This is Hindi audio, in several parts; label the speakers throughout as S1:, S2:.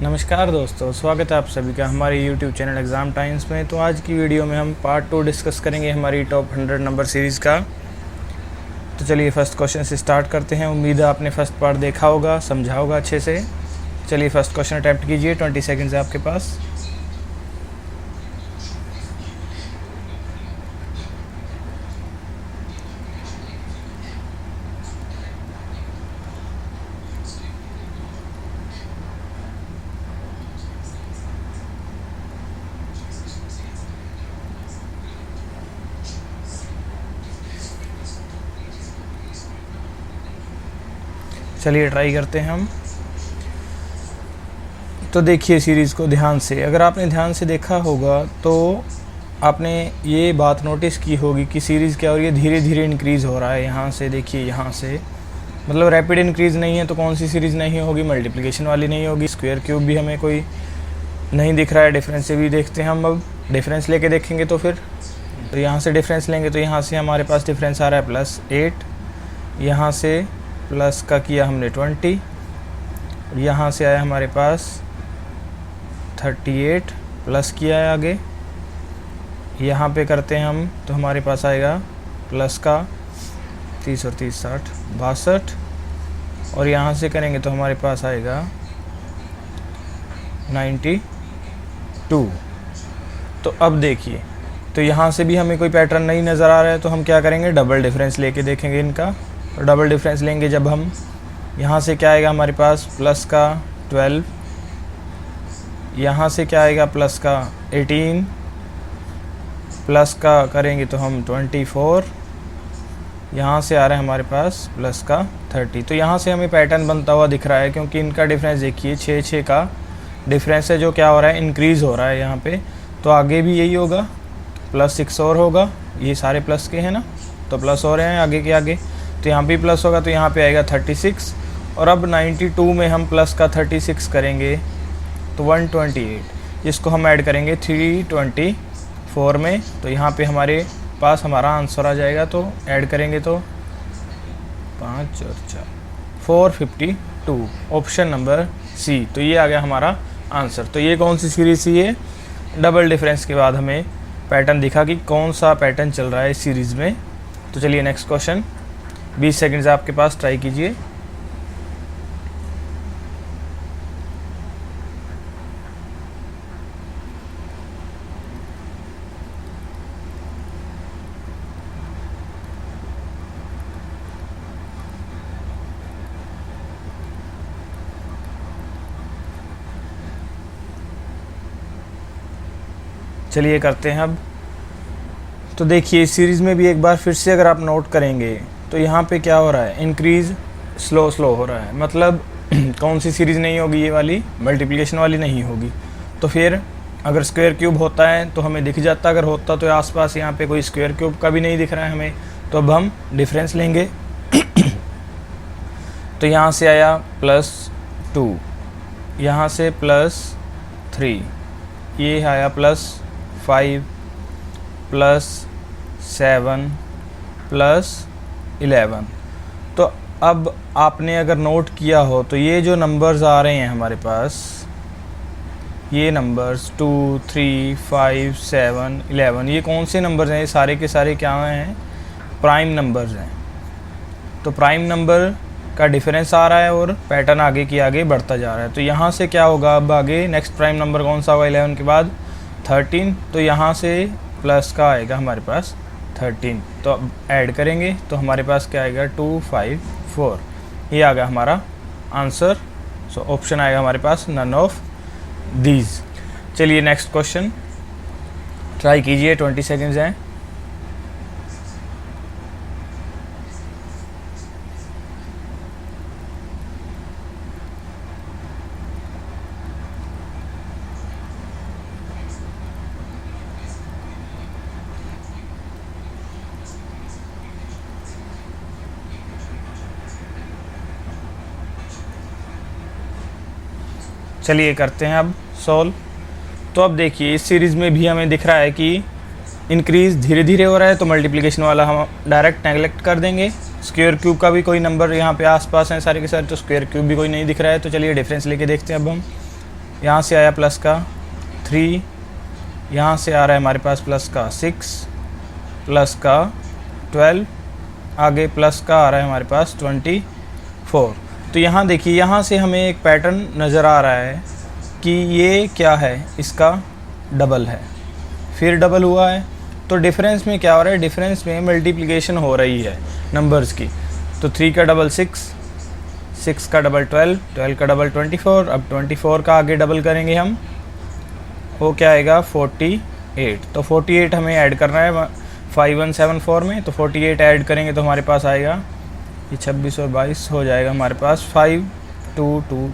S1: नमस्कार दोस्तों, स्वागत है आप सभी का हमारे YouTube चैनल एग्ज़ाम टाइम्स में। तो आज की वीडियो में हम पार्ट 2 डिस्कस करेंगे हमारी टॉप 100 नंबर सीरीज़ का। तो चलिए फर्स्ट क्वेश्चन से स्टार्ट करते हैं। उम्मीद है आपने फर्स्ट पार्ट देखा होगा, समझा होगा अच्छे से। चलिए फर्स्ट क्वेश्चन अटैम्प्ट कीजिए, 20 सेकेंड्स है आपके पास। चलिए ट्राई करते हैं हम। तो देखिए सीरीज़ को ध्यान से। अगर आपने ध्यान से देखा होगा तो आपने ये बात नोटिस की होगी कि सीरीज़ क्या हो रही है, धीरे धीरे इंक्रीज़ हो रहा है। यहाँ से देखिए, यहाँ से मतलब रैपिड इंक्रीज़ नहीं है। तो कौन सी सीरीज़ नहीं होगी? मल्टीप्लिकेशन वाली नहीं होगी। स्क्वायर क्यूब भी हमें कोई नहीं दिख रहा है। डिफरेंस से भी देखते हैं हम। अब डिफरेंस लेके देखेंगे तो फिर तो यहाँ से डिफरेंस लेंगे तो यहाँ से हमारे पास डिफरेंस आ रहा है +8। यहाँ से प्लस का किया हमने 20, यहाँ से आया हमारे पास 38, प्लस किया है आगे। यहाँ पे करते हैं हम तो हमारे पास आएगा प्लस का 30 और 30 60 62, और यहाँ से करेंगे तो हमारे पास आएगा 92। तो अब देखिए, तो यहाँ से भी हमें कोई पैटर्न नहीं नज़र आ रहा है। तो हम क्या करेंगे, डबल डिफरेंस लेके देखेंगे इनका। और डबल डिफरेंस लेंगे जब हम, यहाँ से क्या आएगा हमारे पास प्लस का 12, यहाँ से क्या आएगा प्लस का 18, प्लस का करेंगे तो हम 24, यहाँ से आ रहा है हमारे पास प्लस का 30। तो यहाँ से हमें पैटर्न बनता हुआ दिख रहा है, क्योंकि इनका डिफरेंस देखिए 6 का डिफरेंस है, जो क्या हो रहा है, इंक्रीज़ हो रहा है यहाँ पे। तो आगे भी यही होगा, +6 और होगा। ये सारे प्लस के हैं ना, तो प्लस हो रहे हैं आगे के आगे। तो यहाँ भी प्लस होगा, तो यहाँ पे आएगा 36। और अब 92 में हम प्लस का 36 करेंगे तो 128, इसको हम ऐड करेंगे 324 में। तो यहाँ पे हमारे पास हमारा आंसर आ जाएगा। तो ऐड करेंगे तो 5 और 4 452, ऑप्शन नंबर सी। तो ये आ गया हमारा आंसर। तो ये कौन सी सीरीज़ थी? ये डबल डिफरेंस के बाद हमें पैटर्न दिखा कि कौन सा पैटर्न चल रहा है इस सीरीज़ में। तो चलिए नेक्स्ट क्वेश्चन, 20 सेकंड्स आपके पास, ट्राई कीजिए। चलिए करते हैं अब। तो देखिए इस सीरीज़ में भी एक बार फिर से अगर आप नोट करेंगे तो यहाँ पे क्या हो रहा है, इंक्रीज़ स्लो हो रहा है। मतलब कौन सी सीरीज़ नहीं होगी? ये वाली मल्टीप्लिकेशन वाली नहीं होगी। तो फिर अगर स्क्वायर क्यूब होता है तो हमें दिख जाता, अगर होता तो आसपास यहाँ पे कोई स्क्वायर क्यूब का भी नहीं दिख रहा है हमें। तो अब हम डिफरेंस लेंगे तो यहाँ से आया +2, यहाँ से +3, ये आया +5, +7, +11। तो अब आपने अगर नोट किया हो तो ये जो नंबर्स आ रहे हैं हमारे पास, ये नंबर्स 2, 3, 5, 7, 11, ये कौन से नंबर्स हैं? ये सारे के सारे क्या हैं? प्राइम नंबर्स हैं। तो प्राइम नंबर का डिफरेंस आ रहा है और पैटर्न आगे की आगे बढ़ता जा रहा है। तो यहाँ से क्या होगा, अब आगे नेक्स्ट प्राइम नंबर कौन सा होगा 11 के बाद? 13। तो यहाँ से प्लस का आएगा हमारे पास 13। तो अब ऐड करेंगे तो हमारे पास क्या आएगा 254। ये आ गया हमारा आंसर। सो ऑप्शन आएगा हमारे पास नन ऑफ दीज। चलिए नेक्स्ट क्वेश्चन ट्राई कीजिए, 20 सेकेंड्स हैं। चलिए करते हैं अब सॉल्व। तो अब देखिए इस सीरीज़ में भी हमें दिख रहा है कि इंक्रीज़ धीरे धीरे हो रहा है। तो मल्टीप्लिकेशन वाला हम डायरेक्ट नेगलेक्ट कर देंगे। स्क्वायर क्यूब का भी कोई नंबर यहाँ पे आसपास हैं सारे के सारे, तो स्क्वायर क्यूब भी कोई नहीं दिख रहा है। तो चलिए डिफरेंस लेके देखते हैं अब हम। यहाँ से आया प्लस का 3, यहाँ से आ रहा है हमारे पास प्लस का 6, प्लस का 12, आगे प्लस का आ रहा है हमारे पास 24। तो यहाँ देखिए, यहाँ से हमें एक पैटर्न नज़र आ रहा है कि ये क्या है, इसका डबल है, फिर डबल हुआ है। तो डिफरेंस में क्या हो रहा है, डिफरेंस में मल्टीप्लिकेशन हो रही है नंबर्स की। तो 3 का डबल 6, 6 का डबल 12, 12 का डबल 24। अब 24 का आगे डबल करेंगे हम, वो क्या आएगा 48। तो 48 हमें ऐड करना है 5174 में। तो 48 ऐड करेंगे तो हमारे पास आएगा ये 26 और 22 हो जाएगा हमारे पास 522।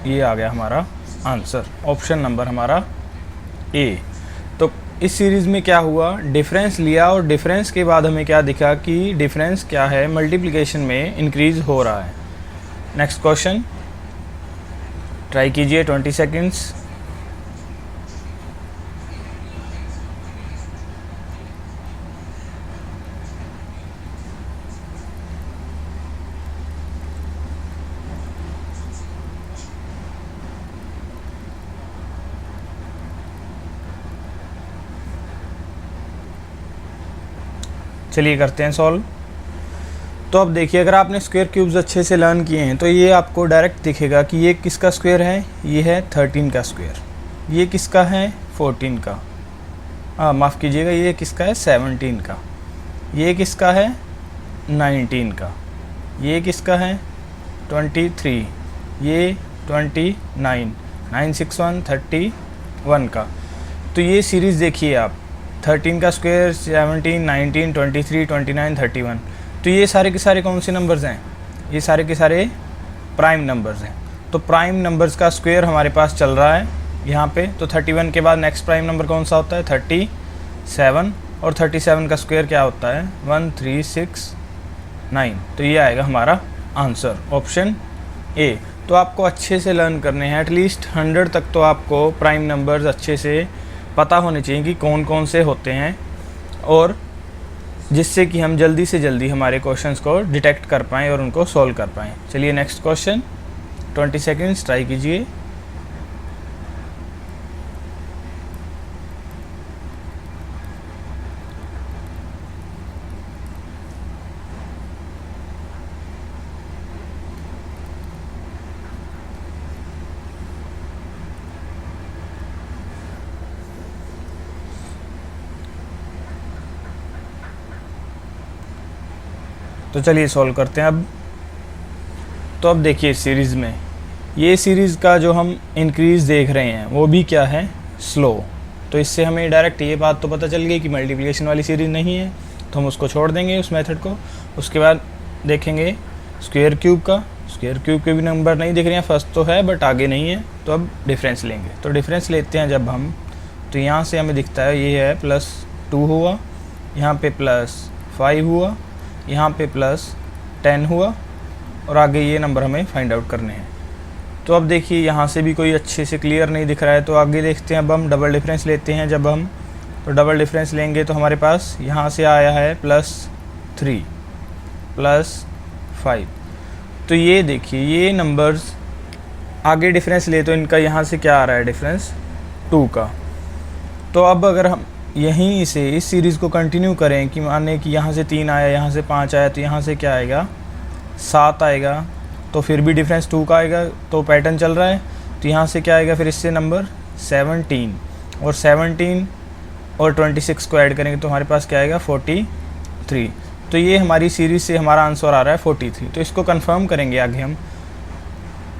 S1: ये आ गया हमारा आंसर, ऑप्शन नंबर हमारा ए। तो इस सीरीज़ में क्या हुआ, डिफरेंस लिया और डिफरेंस के बाद हमें क्या दिखा कि डिफरेंस क्या है, मल्टीप्लिकेशन में इंक्रीज़ हो रहा है। नेक्स्ट क्वेश्चन ट्राई कीजिए, 20 सेकेंड्स। चलिए करते हैं सॉल्व। तो अब देखिए, अगर आपने स्क्वायर क्यूब्स अच्छे से लर्न किए हैं तो ये आपको डायरेक्ट दिखेगा कि ये किसका स्क्वायर है, ये है 13 का स्क्वायर, ये किसका है 14 का, माफ़ कीजिएगा, ये किसका है 17 का, ये किसका है 19 का, ये किसका है 23, ये 29, 961 31 का। तो ये सीरीज़ देखिए आप, 13 का स्क्वायर 17, 19, 23, 29, 31। तो ये सारे के सारे कौन से नंबर्स हैं, ये सारे के सारे प्राइम नंबर्स हैं। तो प्राइम नंबर्स का स्क्वायर हमारे पास चल रहा है यहाँ पे। तो 31 के बाद नेक्स्ट प्राइम नंबर कौन सा होता है 37, और 37 का स्क्वायर क्या होता है 1369। तो ये आएगा हमारा आंसर, ऑप्शन ए। तो आपको अच्छे से लर्न करने हैं, एटलीस्ट 100 तक तो आपको प्राइम नंबर्स अच्छे से पता होने चाहिए कि कौन कौन से होते हैं, और जिससे कि हम जल्दी से जल्दी हमारे क्वेश्चंस को डिटेक्ट कर पाएँ और उनको सॉल्व कर पाएँ। चलिए नेक्स्ट क्वेश्चन, 20 सेकेंड्स ट्राई कीजिए। तो चलिए सॉल्व करते हैं अब। तो अब देखिए सीरीज़ में, ये सीरीज़ का जो हम इंक्रीज़ देख रहे हैं वो भी क्या है स्लो। तो इससे हमें डायरेक्ट ये बात तो पता चल गई कि मल्टीप्लिकेशन वाली सीरीज़ नहीं है, तो हम उसको छोड़ देंगे उस मेथड को। उसके बाद देखेंगे स्क्वायर क्यूब का, स्क्वायर क्यूब के भी नंबर नहीं दिख रहे हैं, फर्स्ट तो है बट आगे नहीं है। तो अब डिफरेंस लेंगे, तो डिफरेंस लेते हैं जब हम, तो यहाँ से हमें दिखता है ये है +2 हुआ, यहाँ पे +5 हुआ, यहाँ पे +10 हुआ, और आगे ये नंबर हमें फाइंड आउट करने हैं। तो अब देखिए यहाँ से भी कोई अच्छे से क्लियर नहीं दिख रहा है, तो आगे देखते हैं। अब हम डबल डिफरेंस लेते हैं जब हम, तो डबल डिफरेंस लेंगे तो हमारे पास यहाँ से आया है +3 +5। तो ये देखिए ये नंबर्स आगे डिफरेंस ले तो इनका यहाँ से क्या आ रहा है डिफरेंस 2 का। तो अब अगर हम यहीं से इस सीरीज़ को कंटिन्यू करें कि माने कि यहाँ से 3 आया, यहाँ से 5 आया, तो यहाँ से क्या आएगा 7 आएगा, तो फिर भी डिफरेंस 2 का आएगा। तो पैटर्न चल रहा है, तो यहाँ से क्या आएगा फिर इससे नंबर 17, और 17 और 26 को ऐड करेंगे तो हमारे पास क्या आएगा 43। तो ये हमारी सीरीज़ से हमारा आंसर आ रहा है 43। तो इसको कंफर्म करेंगे आगे हम,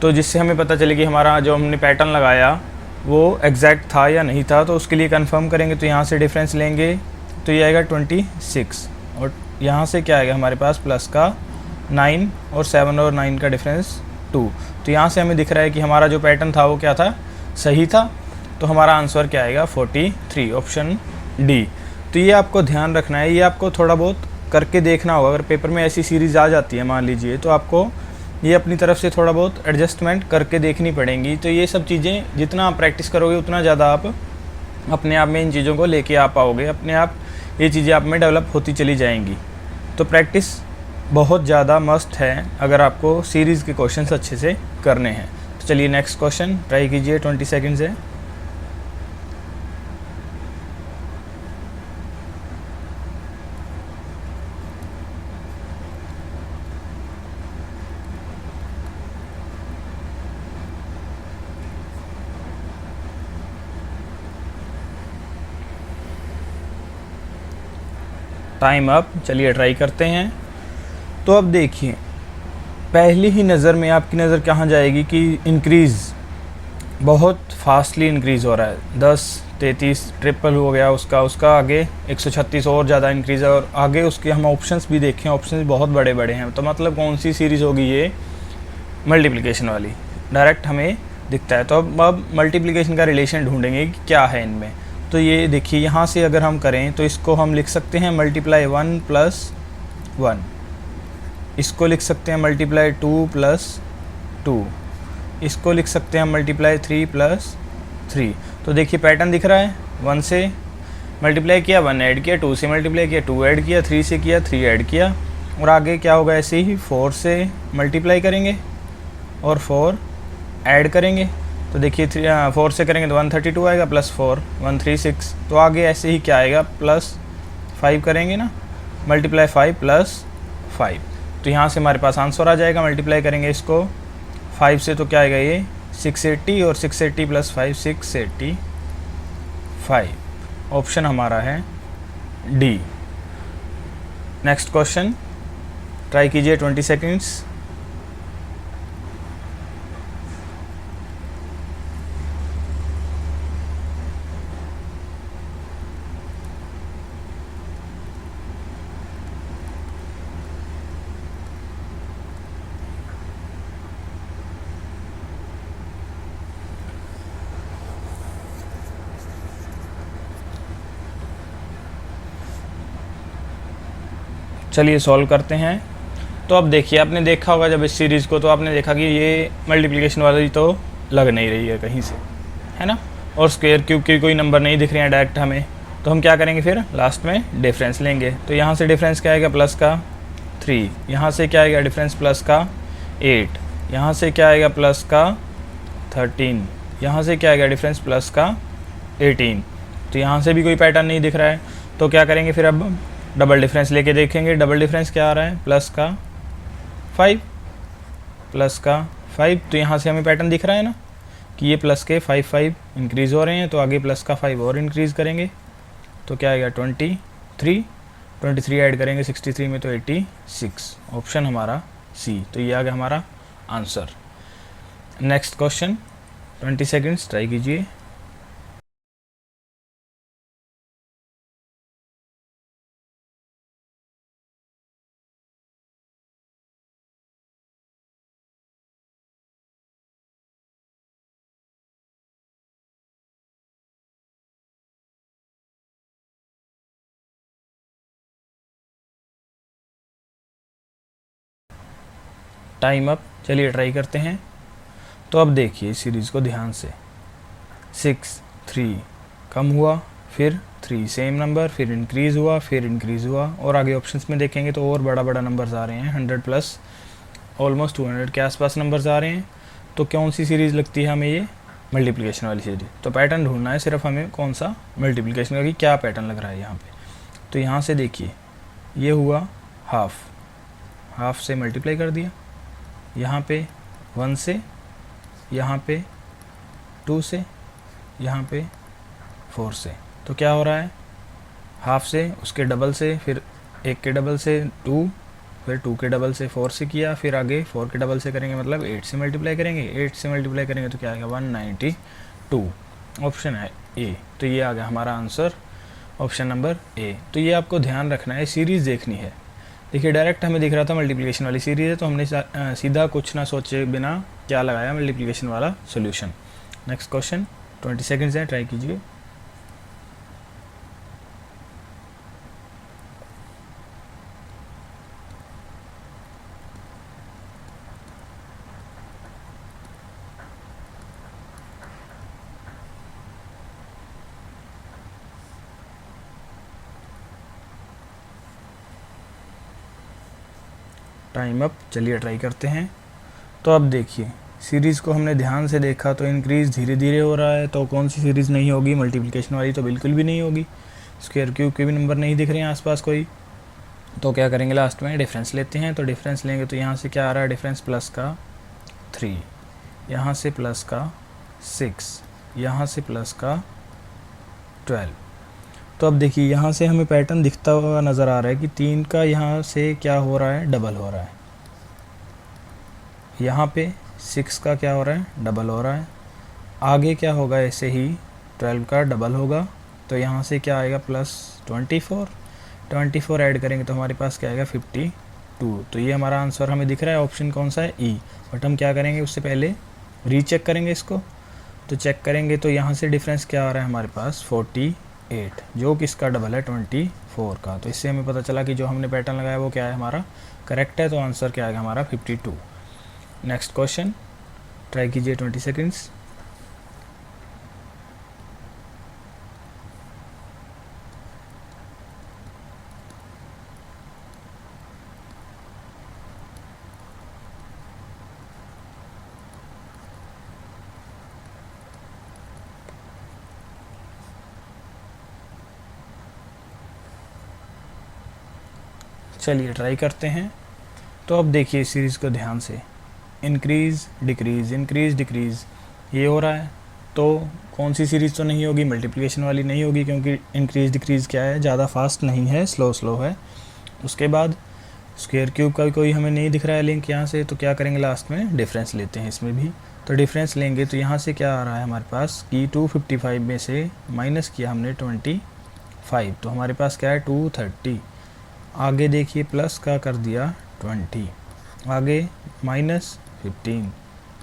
S1: तो जिससे हमें पता चले कि हमारा जो हमने पैटर्न लगाया वो एग्जैक्ट था या नहीं था। तो उसके लिए कंफर्म करेंगे, तो यहाँ से डिफरेंस लेंगे तो ये आएगा 26, और यहाँ से क्या आएगा हमारे पास प्लस का 9, और 7 और 9 का डिफरेंस 2। तो यहाँ से हमें दिख रहा है कि हमारा जो पैटर्न था वो क्या था, सही था। तो हमारा आंसर क्या आएगा 43, ऑप्शन डी। तो ये आपको ध्यान रखना है, ये आपको थोड़ा बहुत करके देखना होगा। अगर पेपर में ऐसी सीरीज़ आ जाती है मान लीजिए, तो आपको ये अपनी तरफ से थोड़ा बहुत एडजस्टमेंट करके देखनी पड़ेंगी। तो ये सब चीज़ें जितना आप प्रैक्टिस करोगे उतना ज़्यादा आप अपने आप में इन चीज़ों को लेके आ पाओगे, अपने आप ये चीज़ें आप में डेवलप होती चली जाएंगी। तो प्रैक्टिस बहुत ज़्यादा मस्ट है अगर आपको सीरीज़ के क्वेश्चंस अच्छे से करने हैं। चलिए नेक्स्ट क्वेश्चन ट्राई कीजिए, 20 सेकेंड्स है। Time up. चलिए ट्राई करते हैं। तो अब देखिए, पहली ही नज़र में आपकी नज़र कहाँ जाएगी कि इंक्रीज़ बहुत फास्टली इंक्रीज़ हो रहा है। 10, 33 ट्रिपल हो गया उसका आगे 136 और ज़्यादा इंक्रीज़ है, और आगे उसके हम ऑप्शंस भी देखें, ऑप्शंस बहुत बड़े बड़े हैं। तो मतलब कौन सी सीरीज़ होगी ये? मल्टीप्लिकेशन वाली, डायरेक्ट हमें दिखता है। तो अब मल्टीप्लिकेशन का रिलेशन ढूंढेंगे कि क्या है इनमें। तो ये देखिए, यहाँ से अगर हम करें तो इसको हम लिख सकते हैं मल्टीप्लाई 1 + 1, इसको लिख सकते हैं मल्टीप्लाई 2 + 2, इसको लिख सकते हैं मल्टीप्लाई 3 + 3। तो देखिए पैटर्न दिख रहा है, 1 से मल्टीप्लाई किया 1 ऐड किया, 2 से मल्टीप्लाई किया 2 ऐड किया, 3 से किया 3 ऐड किया, और आगे क्या होगा ऐसे ही 4 से मल्टीप्लाई करेंगे और 4 ऐड करेंगे। तो देखिए 4 से करेंगे तो 132 आएगा, +4 136। तो आगे ऐसे ही क्या आएगा, +5 करेंगे ना, मल्टीप्लाई 5 + 5। तो यहाँ से हमारे पास आंसर आ जाएगा। मल्टीप्लाई करेंगे इसको 5 से तो क्या आएगा ये 680, और 680 + 5 685। ऑप्शन हमारा है डी। नेक्स्ट क्वेश्चन ट्राई कीजिए, 20 सेकेंड्स। चलिए सॉल्व करते हैं। तो अब देखिए, आपने देखा होगा जब इस सीरीज़ को, तो आपने देखा कि ये मल्टीप्लिकेशन वाली तो लग नहीं रही है कहीं से, है ना, और स्क्वायर क्यूब के कोई नंबर नहीं दिख रहे हैं डायरेक्ट हमें। तो हम क्या करेंगे फिर, लास्ट में डिफरेंस लेंगे। तो यहाँ से डिफरेंस क्या आएगा, प्लस का 3, यहाँ से क्या आएगा डिफरेंस प्लस का 8, यहाँ से क्या आएगा प्लस का 13, यहाँ से क्या आएगा डिफरेंस प्लस का 18। तो यहाँ से भी कोई पैटर्न नहीं दिख रहा है। तो क्या करेंगे फिर, अब डबल डिफरेंस लेके देखेंगे। डबल डिफरेंस क्या आ रहा है, प्लस का 5, प्लस का 5। तो यहाँ से हमें पैटर्न दिख रहा है ना कि ये प्लस के 5 इंक्रीज़ हो रहे हैं, तो आगे प्लस का 5 और इंक्रीज़ करेंगे। तो क्या आएगा 23 ऐड करेंगे 63 में तो 86। ऑप्शन हमारा सी। तो ये आ गया हमारा answer. Next question, 20 seconds try कीजिए। Time up. चलिए ट्राई करते हैं। तो अब देखिए सीरीज़ को ध्यान से, 6 3 कम हुआ, फिर 3 सेम नंबर, फिर इंक्रीज़ हुआ, फिर इंक्रीज़ हुआ, और आगे ऑप्शंस में देखेंगे तो और बड़ा बड़ा नंबर्स आ रहे हैं, 100+ ऑलमोस्ट 200 के आसपास नंबर्स आ रहे हैं। तो कौन सी सीरीज़ लगती है हमें, ये मल्टीप्लिकेशन वाली सीरीज। तो पैटर्न ढूंढना है सिर्फ हमें, कौन सा मल्टीप्लिकेशन का, कि क्या पैटर्न लग रहा है यहाँ पे। तो यहाँ से देखिए, ये हुआ हाफ से मल्टीप्लाई कर दिया, यहाँ पे 1 से, यहाँ पे 2 से, यहाँ पे 4 से। तो क्या हो रहा है, हाफ से उसके डबल से, फिर 1 के डबल से 2, फिर 2 के डबल से 4 से किया, फिर आगे 4 के डबल से करेंगे, मतलब 8 से मल्टीप्लाई करेंगे। 8 से मल्टीप्लाई करेंगे तो क्या आएगा 192। ऑप्शन है ए। तो ये आ गया हमारा आंसर, ऑप्शन नंबर ए। तो ये आपको ध्यान रखना है, सीरीज़ देखनी है। देखिए डायरेक्ट हमें दिख रहा था मल्टीप्लिकेशन वाली सीरीज़ है, तो हमने सीधा कुछ ना सोचे बिना क्या लगाया, मल्टीप्लिकेशन वाला सोल्यूशन। नेक्स्ट क्वेश्चन, 20 सेकेंड्स है, ट्राई कीजिए। Time up. चलिए ट्राई करते हैं। तो अब देखिए सीरीज़ को हमने ध्यान से देखा तो इंक्रीज़ धीरे धीरे हो रहा है, तो कौन सी सीरीज़ नहीं होगी? मल्टीप्लिकेशन वाली तो बिल्कुल भी नहीं होगी। स्क्वायर क्यूब के भी नंबर नहीं दिख रहे हैं आसपास कोई, तो क्या करेंगे लास्ट में? डिफरेंस लेते हैं। तो डिफरेंस लेंगे तो यहाँ से क्या आ रहा है? डिफरेंस प्लस का 3, यहाँ से प्लस का 6, यहाँ से प्लस का 12। तो अब देखिए यहाँ से हमें पैटर्न दिखता हुआ नज़र आ रहा है कि 3 का यहाँ से क्या हो रहा है? डबल हो रहा है। यहाँ पे 6 का क्या हो रहा है? डबल हो रहा है। आगे क्या होगा? ऐसे ही 12 का डबल होगा, तो यहाँ से क्या आएगा? प्लस 24 ऐड करेंगे तो हमारे पास क्या आएगा? 52। तो ये हमारा आंसर हमें दिख रहा है, ऑप्शन कौन सा है? ई। बट हम क्या करेंगे? उससे पहले रीचेक करेंगे इसको। तो चेक करेंगे तो यहाँ से डिफरेंस क्या आ रहा है हमारे पास? 48, जो किसका डबल है? 24 का। तो इससे हमें पता चला कि जो हमने पैटर्न लगाया वो क्या है? हमारा करेक्ट है। तो आंसर क्या आएगा हमारा? 52। नेक्स्ट क्वेश्चन ट्राई कीजिए, 20 सेकेंड्स। चलिए ट्राई करते हैं। तो अब देखिए सीरीज़ को ध्यान से, इंक्रीज़ डिक्रीज़ ये हो रहा है। तो कौन सी सीरीज़ तो नहीं होगी? मल्टीप्लिकेशन वाली नहीं होगी, क्योंकि इंक्रीज़ डिक्रीज़ क्या है? ज़्यादा फास्ट नहीं है, स्लो है। उसके बाद स्क्वायर क्यूब का भी कोई हमें नहीं दिख रहा है लिंक यहाँ से, तो क्या करेंगे लास्ट में? डिफरेंस लेते हैं इसमें भी। तो डिफरेंस लेंगे तो यहाँ से क्या आ रहा है हमारे पास कि 255 में से माइनस किया हमने 25, तो हमारे पास क्या है? 230। आगे देखिए प्लस का कर दिया 20, आगे माइनस 15,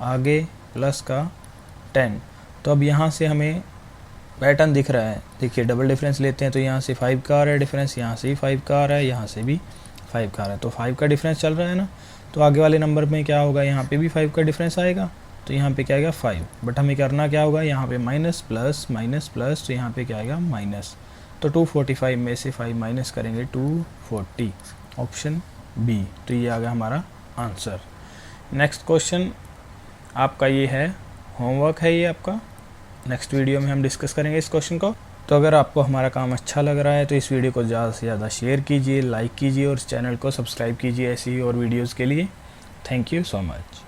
S1: आगे प्लस का 10। तो अब यहाँ से हमें पैटर्न दिख रहा है। देखिए डबल डिफरेंस लेते हैं तो यहाँ से 5 का आ रहा है डिफरेंस, यहाँ से भी 5 का आ रहा है, यहाँ से भी 5 का आ रहा है। तो 5 का डिफरेंस चल रहा है ना, तो आगे वाले नंबर में क्या होगा? यहाँ पे भी 5 का डिफरेंस आएगा, तो यहाँ पे क्या आएगा? 5। बट हमें करना क्या होगा? यहाँ पे माइनस प्लस, तो यहाँ पे क्या आएगा? माइनस। तो 245 में से 5 माइनस करेंगे 240, ऑप्शन बी। तो ये आ गया हमारा आंसर। नेक्स्ट क्वेश्चन आपका ये है, होमवर्क है ये आपका। नेक्स्ट वीडियो में हम डिस्कस करेंगे इस क्वेश्चन को। तो अगर आपको हमारा काम अच्छा लग रहा है तो इस वीडियो को ज़्यादा से ज़्यादा शेयर कीजिए, लाइक कीजिए और इस चैनल को सब्सक्राइब कीजिए ऐसी और वीडियोज़ के लिए। Thank you so much.